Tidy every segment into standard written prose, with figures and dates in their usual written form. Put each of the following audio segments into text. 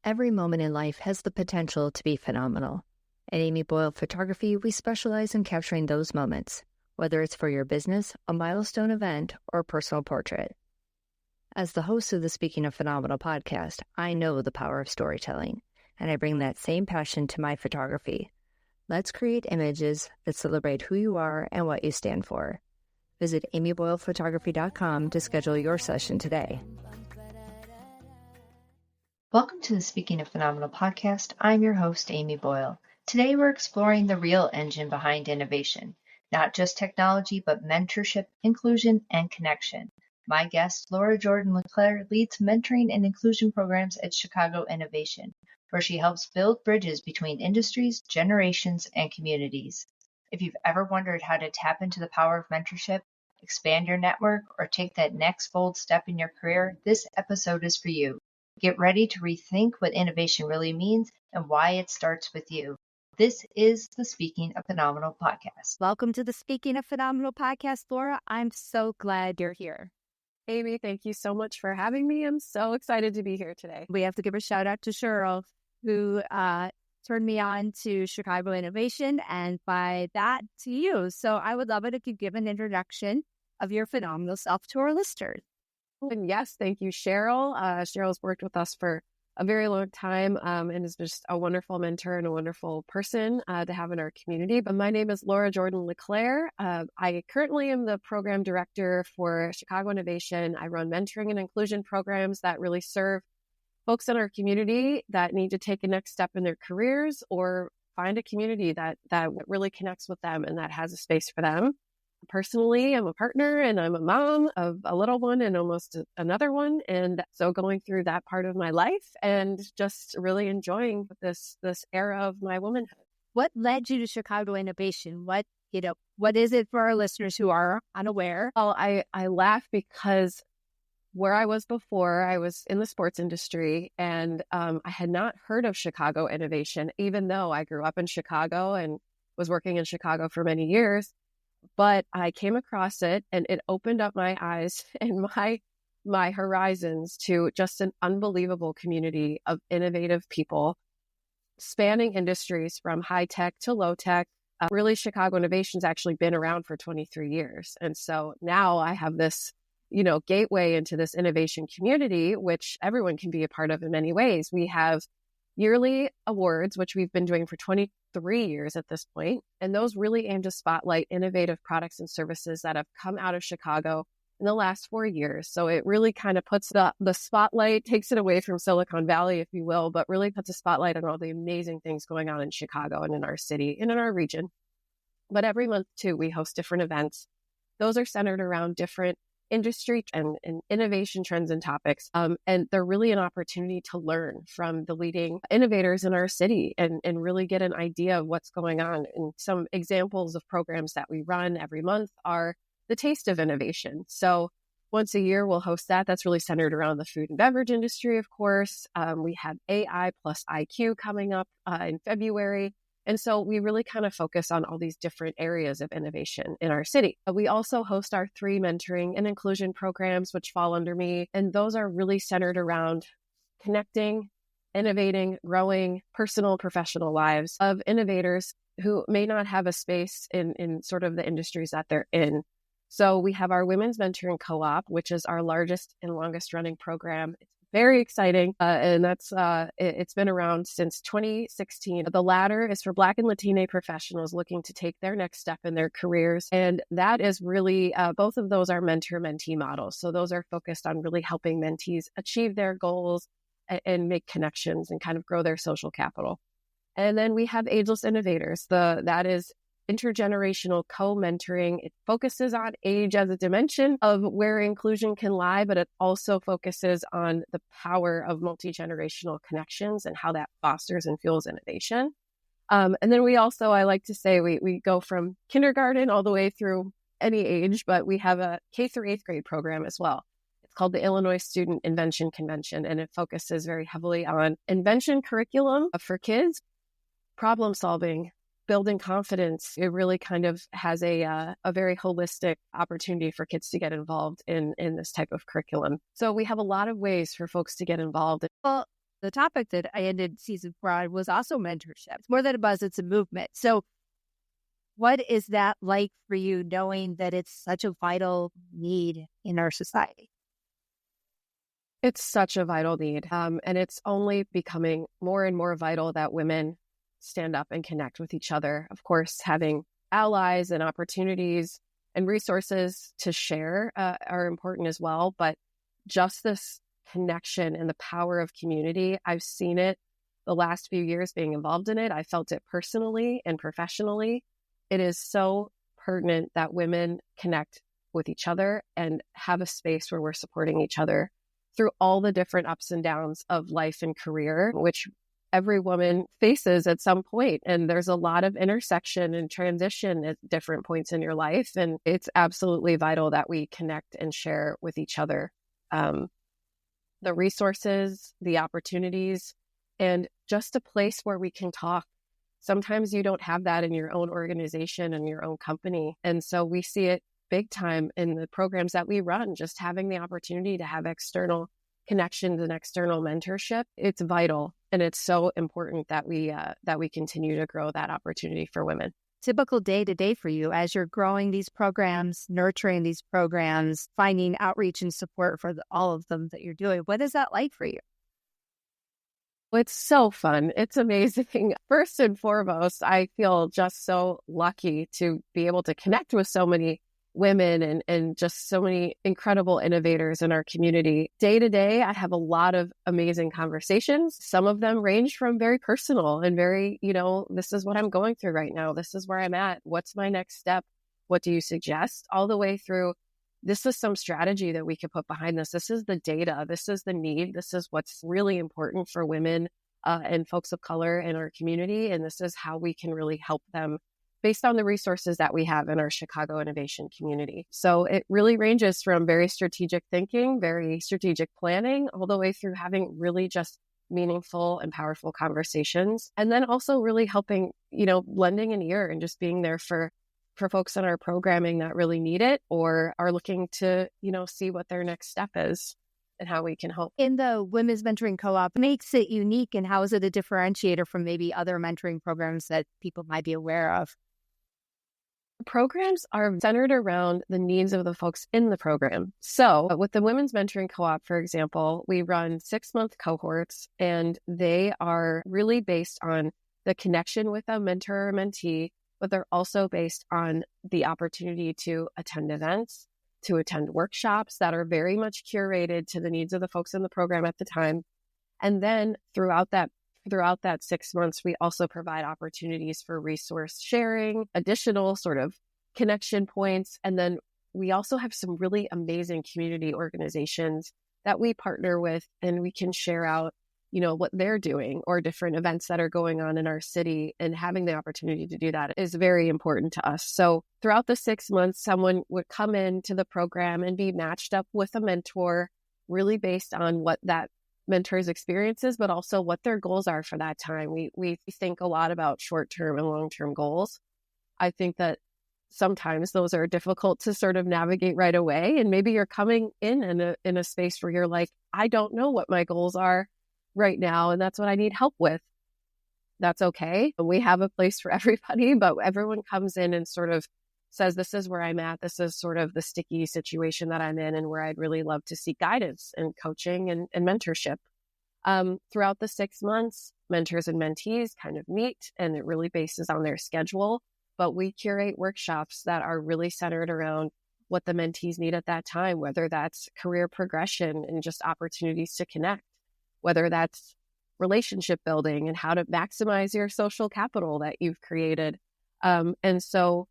Every moment in life has the potential to be phenomenal. At Amy Boyle Photography, we specialize in capturing those moments, whether it's for your business, a milestone event, or a personal portrait. As the host of the Speaking of Phenomenal podcast, I know the power of storytelling, and I bring that same passion to my photography. Let's create images that celebrate who you are and what you stand for. Visit amyboylephotography.com to schedule your session today. Welcome to the Speaking of Phenomenal podcast. I'm your host, Amy Boyle. Today we're exploring the real engine behind innovation, not just technology, but mentorship, inclusion, and connection. My guest, Laura Jordan LeClaire, leads mentoring and inclusion programs at Chicago Innovation, where she helps build bridges between industries, generations, and communities. If you've ever wondered how to tap into the power of mentorship, expand your network, or take that next bold step in your career, this episode is for you. Get ready to rethink what innovation really means and why it starts with you. This is the Speaking of Phenomenal podcast. Welcome to the Speaking of Phenomenal podcast, Laura. I'm so glad you're here. Amy, thank you so much for having me. I'm so excited to be here today. We have to give a shout out to Cheryl, who turned me on to Chicago Innovation, and by that to you. So I would love it if you give an introduction of your phenomenal self to our listeners. And yes, thank you, Cheryl. Cheryl's worked with us for a very long time and is just a wonderful mentor and a wonderful person to have in our community. But my name is Laura Jordan LeClaire. I currently am the program director for Chicago Innovation. I run mentoring and inclusion programs that really serve folks in our community that need to take a next step in their careers or find a community that really connects with them and that has a space for them. Personally, I'm a partner and I'm a mom of a little one and almost another one. And so going through that part of my life and just really enjoying this era of my womanhood. What led you to Chicago Innovation? What is it for our listeners who are unaware? Well, I laugh because where I was before, I was in the sports industry and I had not heard of Chicago Innovation, even though I grew up in Chicago and was working in Chicago for many years. But I came across it and it opened up my eyes and my horizons to just an unbelievable community of innovative people spanning industries from high tech to low tech. Really, Chicago Innovation's actually been around for 23 years. And so now I have this, gateway into this innovation community, which everyone can be a part of in many ways. We have yearly awards, which we've been doing for 23 years at this point. And those really aim to spotlight innovative products and services that have come out of Chicago in the last 4 years. So it really kind of puts the spotlight, takes it away from Silicon Valley, if you will, but really puts a spotlight on all the amazing things going on in Chicago and in our city and in our region. But every month, too, we host different events. Those are centered around different industry and innovation trends and topics. And they're really an opportunity to learn from the leading innovators in our city and really get an idea of what's going on. And some examples of programs that we run every month are the Taste of Innovation. So once a year, we'll host that. That's really centered around the food and beverage industry, of course. We have AI plus IQ coming up in February. And so we really kind of focus on all these different areas of innovation in our city. We also host our 3 mentoring and inclusion programs, which fall under me. And those are really centered around connecting, innovating, growing personal and professional lives of innovators who may not have a space in sort of the industries that they're in. So we have our Women's Mentoring Co-op, which is our largest and longest running program. It's very exciting. And that's it's been around since 2016. The latter is for Black and Latina professionals looking to take their next step in their careers. And that is really, both of those are mentor-mentee models. So those are focused on really helping mentees achieve their goals and make connections and kind of grow their social capital. And then we have Ageless Innovators. That is intergenerational co-mentoring. It focuses on age as a dimension of where inclusion can lie, but it also focuses on the power of multi-generational connections and how that fosters and fuels innovation. And then we also, I like to say, we go from kindergarten all the way through any age, but we have a K through 8th grade program as well. It's called the Illinois Student Invention Convention, and it focuses very heavily on invention curriculum for kids, problem solving, building confidence. It really kind of has a very holistic opportunity for kids to get involved in this type of curriculum. So we have a lot of ways for folks to get involved. Well, the topic that I ended season 4 on was also mentorship. It's more than a buzz, it's a movement. So what is that like for you, knowing that it's such a vital need in our society? It's such a vital need. And it's only becoming more and more vital that women stand up and connect with each other. Of course, having allies and opportunities and resources to share are important as well. But just this connection and the power of community, I've seen it the last few years being involved in it. I felt it personally and professionally. It is so pertinent that women connect with each other and have a space where we're supporting each other through all the different ups and downs of life and career, which every woman faces at some point. And there's a lot of intersection and transition at different points in your life. And it's absolutely vital that we connect and share with each other the resources, the opportunities, and just a place where we can talk. Sometimes you don't have that in your own organization and your own company. And so we see it big time in the programs that we run, just having the opportunity to have external connections and external mentorship. It's vital. And it's so important that we continue to grow that opportunity for women. Typical day to day for you as you're growing these programs, nurturing these programs, finding outreach and support for all of them that you're doing. What is that like for you? It's so fun. It's amazing. First and foremost, I feel just so lucky to be able to connect with so many women and just so many incredible innovators in our community. Day to day, I have a lot of amazing conversations. Some of them range from very personal and very, this is what I'm going through right now. This is where I'm at. What's my next step? What do you suggest? All the way through, this is some strategy that we could put behind this. This is the data. This is the need. This is what's really important for women and folks of color in our community. And this is how we can really help them based on the resources that we have in our Chicago innovation community. So it really ranges from very strategic thinking, very strategic planning, all the way through having really just meaningful and powerful conversations. And then also really helping, lending an ear and just being there for folks in our programming that really need it or are looking to, see what their next step is and how we can help. In the Women's Mentoring Co-op, makes it unique, and how is it a differentiator from maybe other mentoring programs that people might be aware of? Programs are centered around the needs of the folks in the program. So with the Women's Mentoring Co-op, for example, we run 6-month cohorts, and they are really based on the connection with a mentor or mentee, but they're also based on the opportunity to attend events, to attend workshops that are very much curated to the needs of the folks in the program at the time. And then throughout that 6 months, we also provide opportunities for resource sharing, additional sort of connection points. And then we also have some really amazing community organizations that we partner with, and we can share out, what they're doing or different events that are going on in our city. And having the opportunity to do that is very important to us. So throughout the 6 months, someone would come into the program and be matched up with a mentor, really based on what that mentors' experiences, but also what their goals are for that time. We think a lot about short-term and long-term goals. I think that sometimes those are difficult to sort of navigate right away. And maybe you're coming in a space where you're like, I don't know what my goals are right now, and that's what I need help with. That's okay. We have a place for everybody, but everyone comes in and sort of says, this is where I'm at. This is sort of the sticky situation that I'm in and where I'd really love to seek guidance and coaching and mentorship. Throughout the 6 months, mentors and mentees kind of meet, and it really bases on their schedule. But we curate workshops that are really centered around what the mentees need at that time, whether that's career progression and just opportunities to connect, whether that's relationship building and how to maximize your social capital that you've created. And so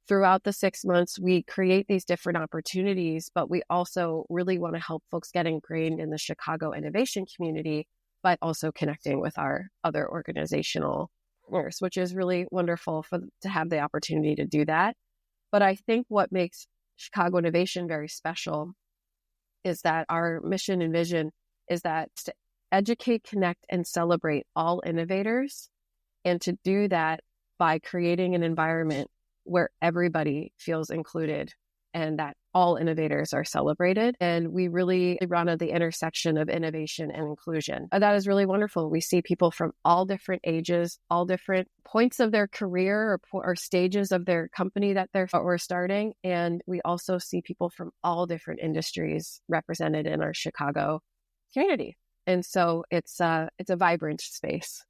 throughout the 6 months, we create these different opportunities, but we also really want to help folks get ingrained in the Chicago innovation community, but also connecting with our other organizational partners, which is really wonderful to have the opportunity to do that. But I think what makes Chicago Innovation very special is that our mission and vision is that to educate, connect, and celebrate all innovators, and to do that by creating an environment where everybody feels included and that all innovators are celebrated. And we really run at the intersection of innovation and inclusion. That is really wonderful. We see people from all different ages, all different points of their career or stages of their company that we're starting. And we also see people from all different industries represented in our Chicago community. And so it's a vibrant space.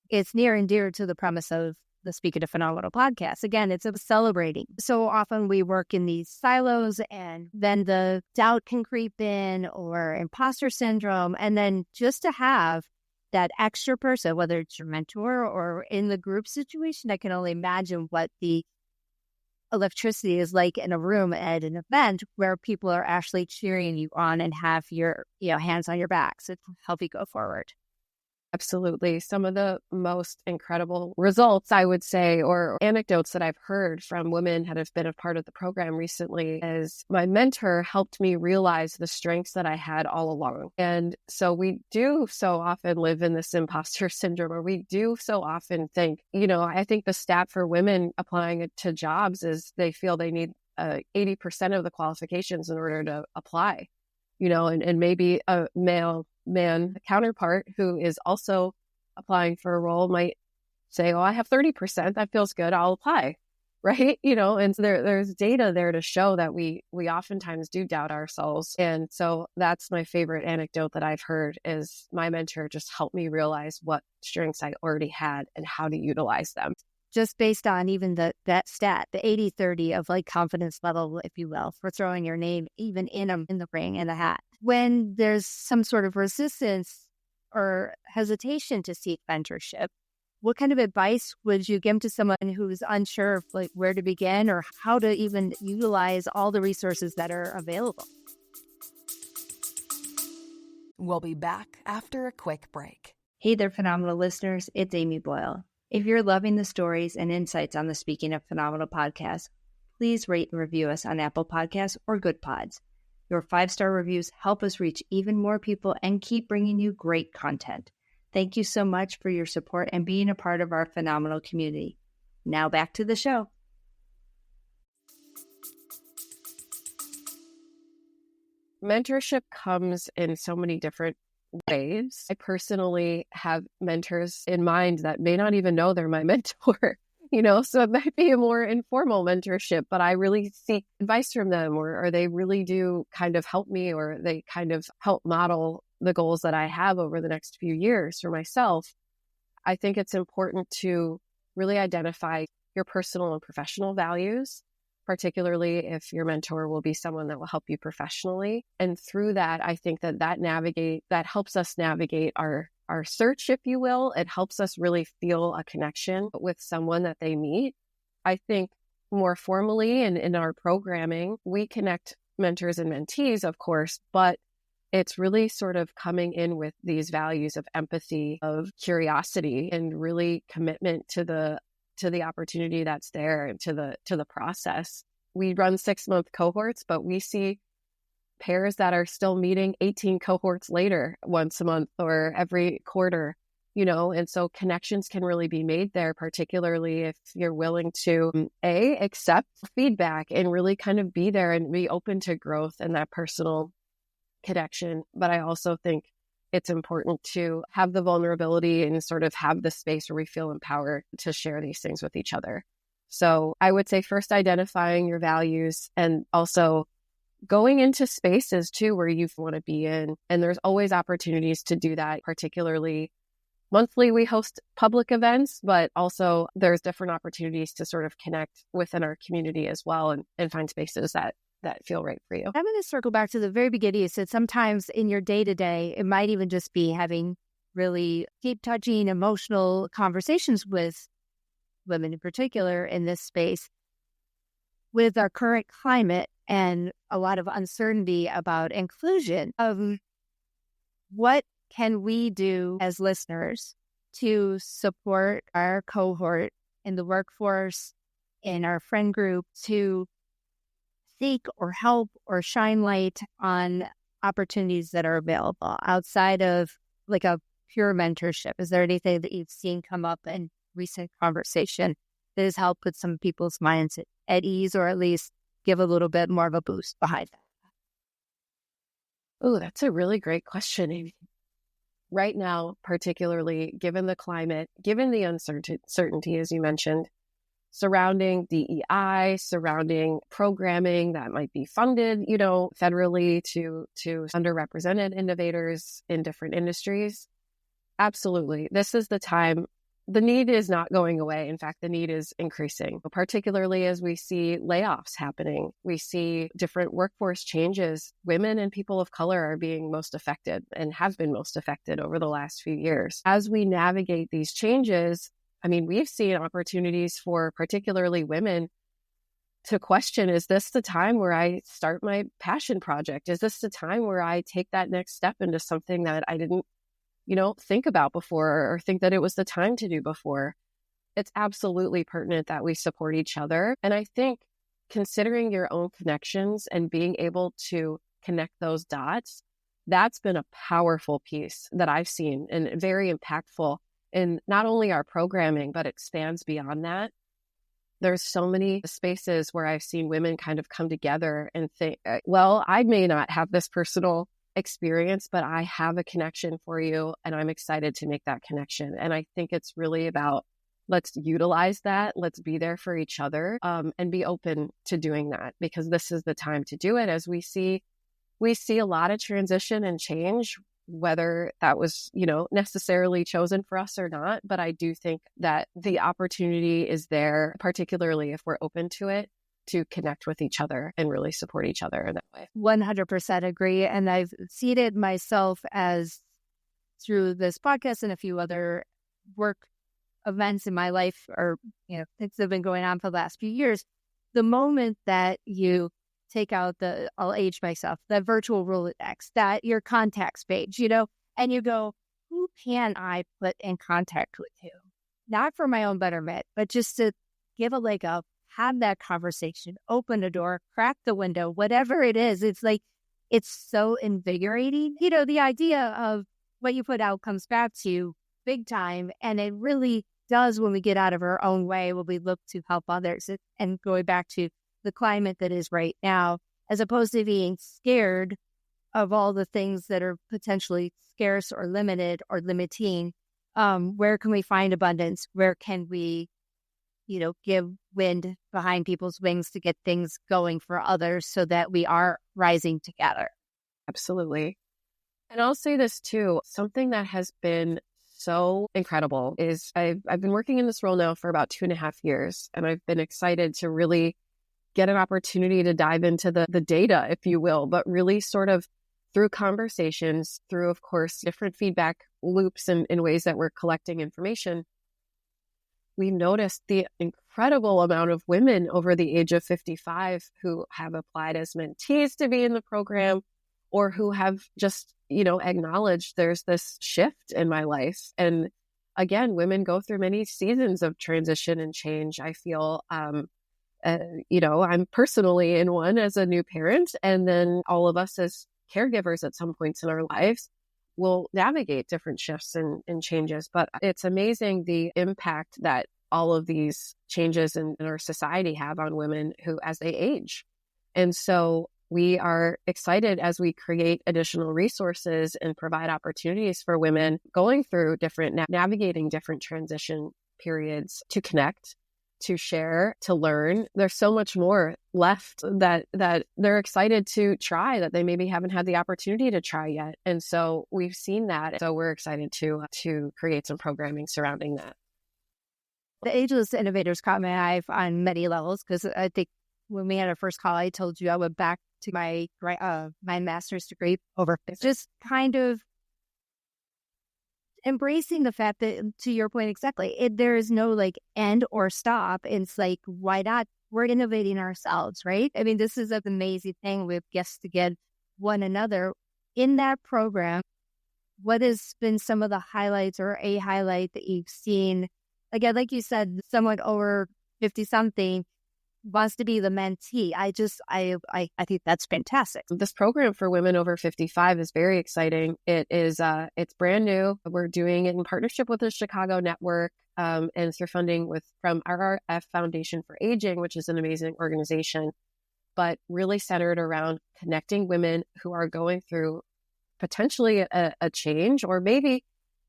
It's near and dear to the premise of the Speaking of Phenomenal podcast. Again, it's a celebrating. So often we work in these silos, and then the doubt can creep in, or imposter syndrome. And then just to have that extra person, whether it's your mentor or in the group situation, I can only imagine what the electricity is like in a room at an event where people are actually cheering you on and have your hands on your backs to help you go forward. Absolutely. Some of the most incredible results, I would say, or anecdotes that I've heard from women that have been a part of the program recently is my mentor helped me realize the strengths that I had all along. And so we do so often live in this imposter syndrome, or we do so often think, I think the stat for women applying to jobs is they feel they need 80% of the qualifications in order to apply, and maybe a man counterpart who is also applying for a role might say, I have 30%, that feels good, I'll apply, right? And so there's data there to show that we oftentimes do doubt ourselves. And so that's my favorite anecdote that I've heard is my mentor just helped me realize what strengths I already had and how to utilize them. Just based on even that stat, the 80-30 of confidence level, if you will, for throwing your name even in the ring, in the hat. When there's some sort of resistance or hesitation to seek mentorship, what kind of advice would you give to someone who's unsure of where to begin or how to even utilize all the resources that are available? We'll be back after a quick break. Hey there, phenomenal listeners. It's Amy Boyle. If you're loving the stories and insights on the Speaking of Phenomenal podcast, please rate and review us on Apple Podcasts or Good Pods. Your 5-star reviews help us reach even more people and keep bringing you great content. Thank you so much for your support and being a part of our phenomenal community. Now back to the show. Mentorship comes in so many different ways. I personally have mentors in mind that may not even know they're my mentor, so it might be a more informal mentorship, but I really seek advice from them, or they really do kind of help me, or they kind of help model the goals that I have over the next few years for myself. I think it's important to really identify your personal and professional values, particularly if your mentor will be someone that will help you professionally. And through that, I think that helps us navigate our search, if you will. It helps us really feel a connection with someone that they meet. I think more formally and in our programming, we connect mentors and mentees, of course, but it's really sort of coming in with these values of empathy, of curiosity, and really commitment to the opportunity that's there and to the process. We run 6-month cohorts, but we see pairs that are still meeting 18 cohorts later, once a month or every quarter, and so connections can really be made there, particularly if you're willing to accept feedback and really kind of be there and be open to growth and that personal connection. But I also think it's important to have the vulnerability and sort of have the space where we feel empowered to share these things with each other. So I would say first identifying your values, and also going into spaces too where you want to be in. And there's always opportunities to do that, particularly monthly we host public events, but also there's different opportunities to sort of connect within our community as well and find spaces that feel right for you. I'm going to circle back to the very beginning. You said sometimes in your day-to-day, it might even just be having really deep, touching, emotional conversations with women in particular in this space. With our current climate and a lot of uncertainty about inclusion, what can we do as listeners to support our cohort in the workforce, in our friend group, to seek or help or shine light on opportunities that are available outside of a pure mentorship? Is there anything that you've seen come up in recent conversation that has helped put some people's minds at ease, or at least give a little bit more of a boost behind that? Oh, that's a really great question, Amy. Right now, particularly given the climate, given the uncertainty, as you mentioned, surrounding DEI, surrounding programming that might be funded, federally to underrepresented innovators in different industries. Absolutely. This is the time. The need is not going away. In fact, the need is increasing, particularly as we see layoffs happening. We see different workforce changes. Women and people of color are being most affected and have been most affected over the last few years. As we navigate these changes, we've seen opportunities for particularly women to question, is this the time where I start my passion project? Is this the time where I take that next step into something that I didn't think about before, or think that it was the time to do before? It's absolutely pertinent that we support each other. And I think considering your own connections and being able to connect those dots, that's been a powerful piece that I've seen and very impactful in not only our programming, but expands beyond that. There's so many spaces where I've seen women kind of come together and think, well, I may not have this personal experience, but I have a connection for you, and I'm excited to make that connection. And I think it's really about, let's utilize that. Let's be there for each other, and be open to doing that, because this is the time to do it. As we see a lot of transition and change, whether that was, necessarily chosen for us or not. But I do think that the opportunity is there, particularly if we're open to it, to connect with each other and really support each other in that way. 100% agree. And I've seen it myself as through this podcast and a few other work events in my life, or, things that have been going on for the last few years. The moment that you take out I'll age myself, the virtual Rolodex, that your contacts page, and you go, who can I put in contact with you? Not for my own betterment, but just to give a leg up, have that conversation, open a door, crack the window, whatever it is. It's like, it's so invigorating. The idea of what you put out comes back to you big time. And it really does, when we get out of our own way, when we look to help others. And going back to the climate that is right now, as opposed to being scared of all the things that are potentially scarce or limited or limiting, where can we find abundance? Where can we give wind behind people's wings to get things going for others, so that we are rising together? Absolutely. And I'll say this too, something that has been so incredible is I've been working in this role now for about 2.5 years, and I've been excited to really get an opportunity to dive into the data, if you will, but really sort of through conversations, through, of course, different feedback loops and in ways that we're collecting information. We noticed the incredible amount of women over the age of 55 who have applied as mentees to be in the program, or who have just, acknowledged there's this shift in my life. And again, women go through many seasons of transition and change. I feel, I'm personally in one as a new parent, and then all of us as caregivers at some points in our lives will navigate different shifts and changes. But it's amazing the impact that all of these changes in our society have on women who, as they age. And so we are excited as we create additional resources and provide opportunities for women going through navigating different transition periods, to connect, to share, to learn. There's so much more left that they're excited to try, that they maybe haven't had the opportunity to try yet. And so we've seen that. So we're excited to create some programming surrounding that. The Ageless Innovators caught my eye on many levels, because I think when we had our first call, I told you I went back to my master's degree over just kind of embracing the fact that, to your point exactly, there is no end or stop. It's like, why not? We're innovating ourselves, right? I mean, this is an amazing thing. We have gifts to give one another in that program. What has been some of the highlights, or a highlight that you've seen? Again, like you said, someone over 50 something wants to be the mentee. I think that's fantastic. This program for women over 55 is very exciting. It is, it's brand new. We're doing it in partnership with the Chicago network. and through funding from RRF Foundation for Aging, which is an amazing organization, but really centered around connecting women who are going through potentially a change, or maybe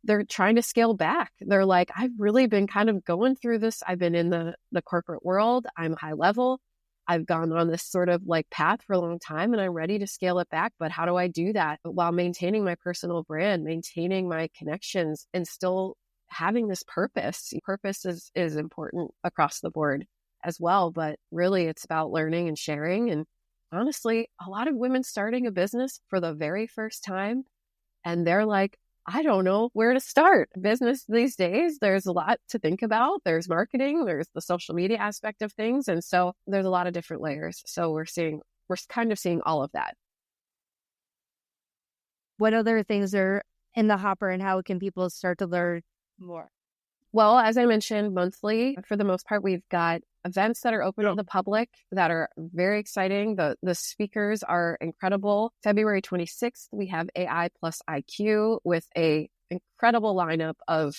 they're trying to scale back. They're like, I've really been kind of going through this. I've been in the corporate world. I'm high level. I've gone on this sort of like path for a long time and I'm ready to scale it back. But how do I do that while maintaining my personal brand, maintaining my connections, and still having this purpose? Purpose is important across the board as well. But really, it's about learning and sharing. And honestly, a lot of women starting a business for the very first time, and they're like, I don't know where to start. Business these days, there's a lot to think about. There's marketing, there's the social media aspect of things. And so there's a lot of different layers. So we're kind of seeing all of that. What other things are in the hopper, and how can people start to learn more? Well, as I mentioned, monthly, for the most part, we've got events that are open to the public that are very exciting. The speakers are incredible. February 26th, we have AI plus IQ with a incredible lineup of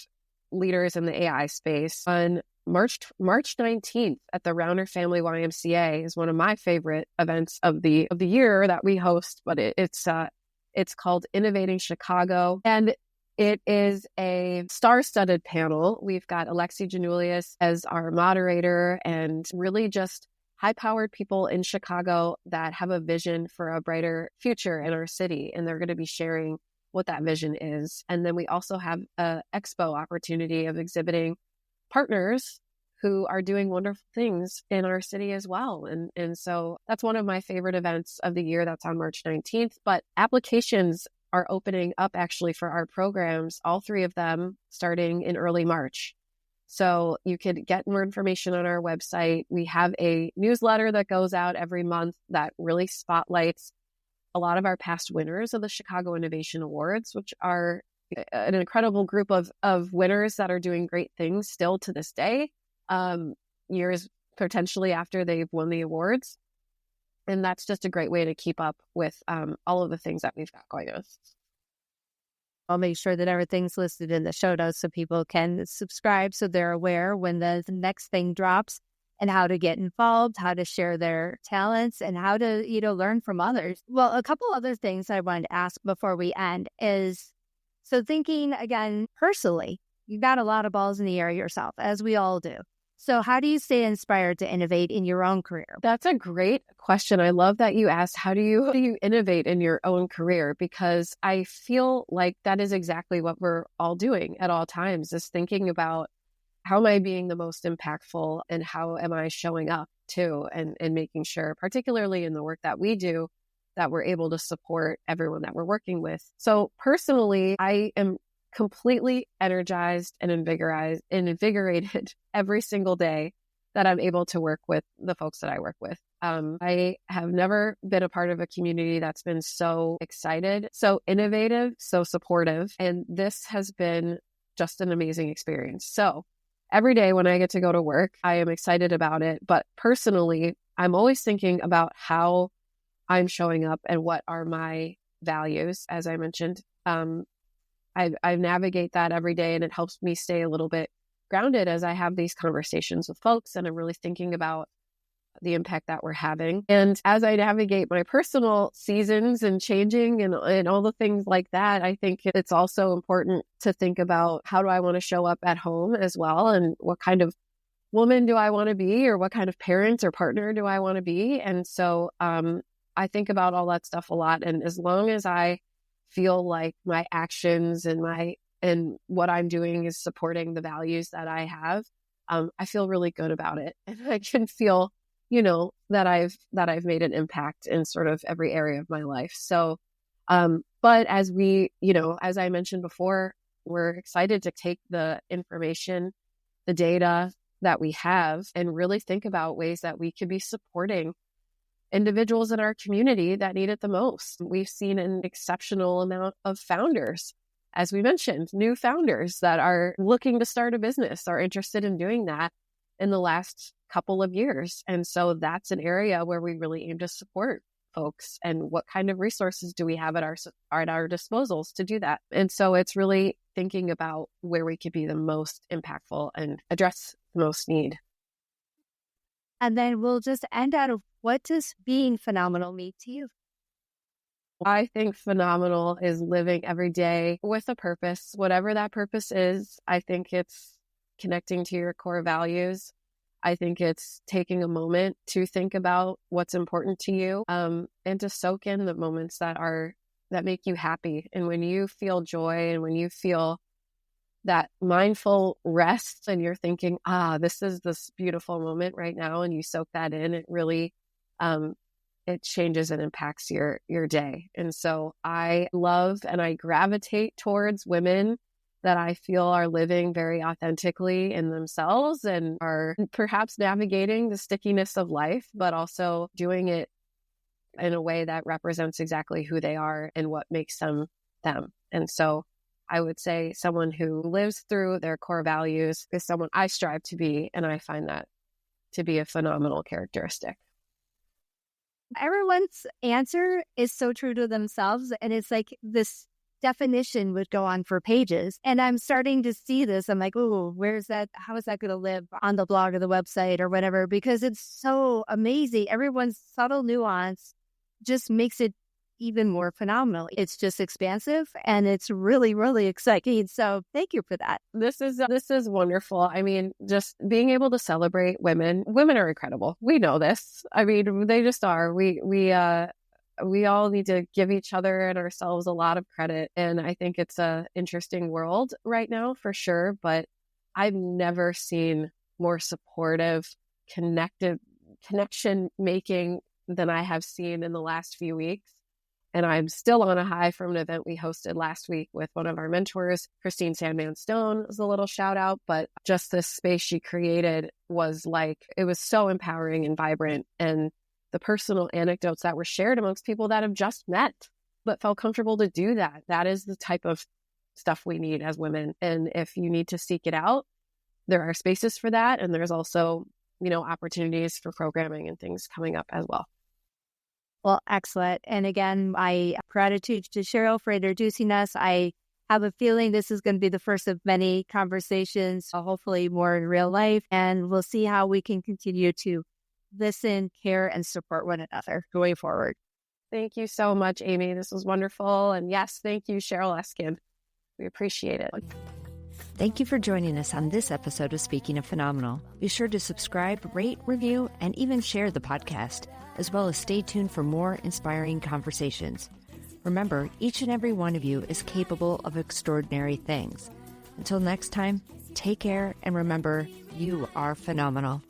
leaders in the AI space. On March 19th at the Rauner Family YMCA is one of my favorite events of the year that we host, but it's called Innovating Chicago. And it is a star-studded panel. We've got Alexi Janulius as our moderator, and really just high-powered people in Chicago that have a vision for a brighter future in our city. And they're going to be sharing what that vision is. And then we also have an expo opportunity of exhibiting partners who are doing wonderful things in our city as well. And so that's one of my favorite events of the year. That's on March 19th. But applications are opening up actually for our programs, all three of them starting in early March. So you could get more information on our website. We have a newsletter that goes out every month that really spotlights a lot of our past winners of the Chicago Innovation Awards, which are an incredible group of winners that are doing great things still to this day, years potentially after they've won the awards. And that's just a great way to keep up with all of the things that we've got going on. I'll make sure that everything's listed in the show notes so people can subscribe so they're aware when the next thing drops, and how to get involved, how to share their talents, and how to, learn from others. Well, a couple other things I wanted to ask before we end is, so thinking again, personally, you've got a lot of balls in the air yourself, as we all do. So how do you stay inspired to innovate in your own career? That's a great question. I love that you asked, how do you innovate in your own career? Because I feel like that is exactly what we're all doing at all times, is thinking about how am I being the most impactful and how am I showing up too, and making sure, particularly in the work that we do, that we're able to support everyone that we're working with. So personally, I am completely energized and invigorated every single day that I'm able to work with the folks that I work with. I have never been a part of a community that's been so excited, so innovative, so supportive. And this has been just an amazing experience. So every day when I get to go to work, I am excited about it. But personally, I'm always thinking about how I'm showing up and what are my values. As I mentioned, I navigate that every day, and it helps me stay a little bit grounded as I have these conversations with folks, and I'm really thinking about the impact that we're having. And as I navigate my personal seasons and changing and all the things like that, I think it's also important to think about, how do I want to show up at home as well? And what kind of woman do I want to be, or what kind of parent or partner do I want to be? And so I think about all that stuff a lot. And as long as I feel like my actions and what I'm doing is supporting the values that I have, I feel really good about it. And I can feel, that I've made an impact in sort of every area of my life. So, but as as I mentioned before, we're excited to take the information, the data that we have, and really think about ways that we could be supporting individuals in our community that need it the most. We've seen an exceptional amount of founders, as we mentioned, new founders that are looking to start a business, are interested in doing that in the last couple of years. And so that's an area where we really aim to support folks, and what kind of resources do we have at our disposals to do that? And so it's really thinking about where we could be the most impactful and address the most need. And then we'll just end out of, what does being phenomenal mean to you? I think phenomenal is living every day with a purpose, whatever that purpose is. I think it's connecting to your core values. I think it's taking a moment to think about what's important to you, and to soak in the moments that make you happy. And when you feel joy and when you feel that mindful rest and you're thinking, this is this beautiful moment right now, and you soak that in, it really, it changes and impacts your day. And so I love and I gravitate towards women that I feel are living very authentically in themselves and are perhaps navigating the stickiness of life, but also doing it in a way that represents exactly who they are and what makes them them. And so I would say someone who lives through their core values is someone I strive to be, and I find that to be a phenomenal characteristic. Everyone's answer is so true to themselves, and it's like this definition would go on for pages. And I'm starting to see this. I'm like, oh, where's that? How is that going to live on the blog or the website or whatever? Because it's so amazing. Everyone's subtle nuance just makes it even more phenomenal. It's just expansive, and it's really, really exciting. So thank you for that. This is wonderful. I mean, just being able to celebrate women. Women are incredible. We know this. I mean, they just are. We all need to give each other and ourselves a lot of credit. And I think it's a interesting world right now for sure, but I've never seen more supportive, connection making than I have seen in the last few weeks. And I'm still on a high from an event we hosted last week with one of our mentors, Christine Sandman Stone, was a little shout out, but just this space she created was it was so empowering and vibrant. And the personal anecdotes that were shared amongst people that have just met, but felt comfortable to do that. That is the type of stuff we need as women. And if you need to seek it out, there are spaces for that. And there's also, opportunities for programming and things coming up as well. Well, excellent. And again, my gratitude to Cheryl for introducing us. I have a feeling this is going to be the first of many conversations, hopefully more in real life. And we'll see how we can continue to listen, care, and support one another going forward. Thank you so much, Amy. This was wonderful. And yes, thank you, Cheryl Eskin. We appreciate it. Thank you for joining us on this episode of Speaking of Phenomenal. Be sure to subscribe, rate, review, and even share the podcast, as well as stay tuned for more inspiring conversations. Remember, each and every one of you is capable of extraordinary things. Until next time, take care and remember, you are phenomenal.